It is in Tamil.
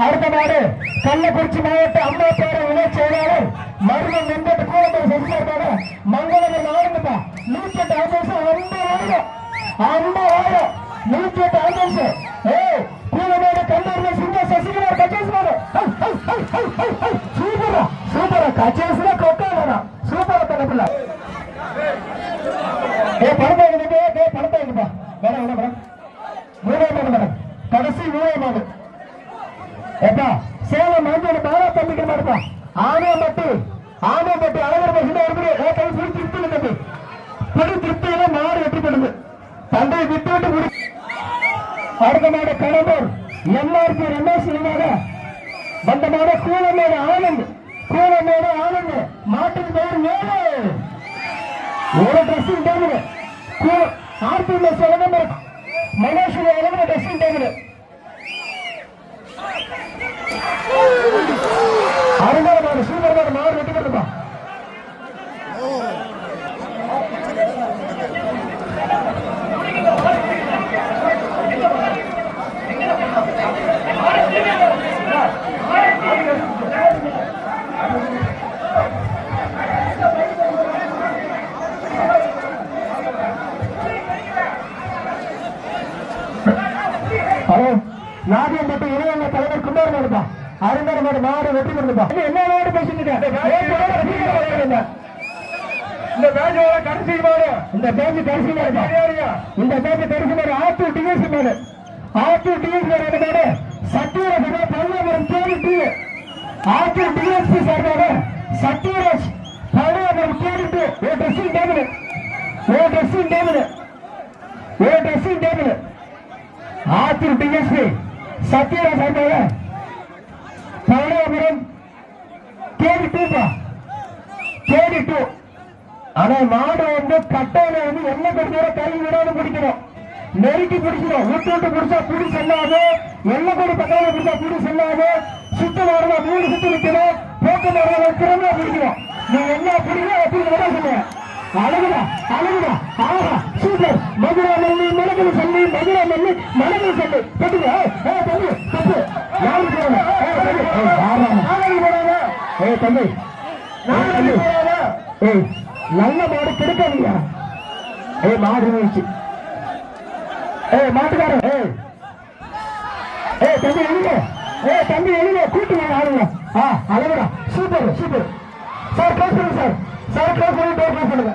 அடுத்த நாடு கள்ளக்குறிச்சி மாவட்ட அம்மா பேர இணை செயலாளர் மருமன் வெங்கட் கூடத்தை செஞ்சிருக்காங்க. மங்களவர் நாடுங்கப்பா 108 ஆம்புலன்ஸ் 50,000 108 ஆம்புலன்ஸ். கூடமேடு கல்லூரில் சிங்க சசிகுமார் கச்சேஸ் சூப்பரா சூப்பரா கச்சேஸ்ல கொக்கானா சூப்பரா தரப்புல பணத்தாங்கப்பா வேற என்ன மேடம் 3 மேடம் கடைசி 3 மாடு எப்பா சேலம் மாஞ்சோட பாலா தம்பிக்கிற மாதிரிப்பா ஆனையம்பட்டி அழகர் பசங்க கை புடி திருப்தி புடி திருப்தியில மாடு வெற்றி பெறுது தந்தை விட்டு விட்டு புடி. அடுத்த மாடு கடம்பூர் எம்ஆர்பி ரமேஷ் வந்த மாடு கூலமேடு ஆனந்த் மாட்டின் பெயர் மேலே ஒரு dressing table RPS Malaysia dressing table அருங்காடு சூப்பர் மாடு வெட்டி கொடுப்பா. நாதியம்பட்டு இளைஞ தலைவர் குமார் மாடுப்பா அருங்காடு மாடு வெற்றி கொடுப்பா. என்ன மாடு பேசிட்டு இந்த பேஜோட கடைசி மாடு இந்த பேஜ் கடைசி மாடு ஆத்தூர் டிஎஸ்சி மாடு மாடு சத்யராஜ் பல்லாபுரம் கேடி ஆத்தூர் டிஎஸ்பி சார்பாக Sathyaraj Pallapuram KD dressing table Attur DSP Sathyaraj சார்பாக பல்லாபுரம் கேடி 2 ஆனா மாடு கட்டையில என்ன கொடுத்தா கை விடாம பிடிக்கணும், நெருக்கி பிடிக்கணும். விட்டு பிடிச்சா பிடி செல்லாது, எல்லை கொடி பக்கம் பிடிச்சா பிடி செல்லாது. சுத்து மாடுனா 3 சுத்து நிக்கணும், போக்கு மாடுனா திறமையா பிடிக்கணும். நீ என்ன பிடிக்கணும் எப்படி சொல்லுங்க. அழகுடா ஆஹா சூப்பர். மதுரா மல்லி மிளகு சொல்லி பெட்டுங்க தப்பு யாரு தம்பி நல்ல மாடு கிடைக்காதீங்க. மாடு போயிடுச்சு. மாட்டுக்காரன் தம்பி எழுங்க கூட்டு ஆளுங்க. அழகுடா சூப்பர் சார் க்ளோஸ் பண்ணுங்க சார் க்ளோஸ் பண்ணி டோர் க்ளோஸ் பண்ணுங்க.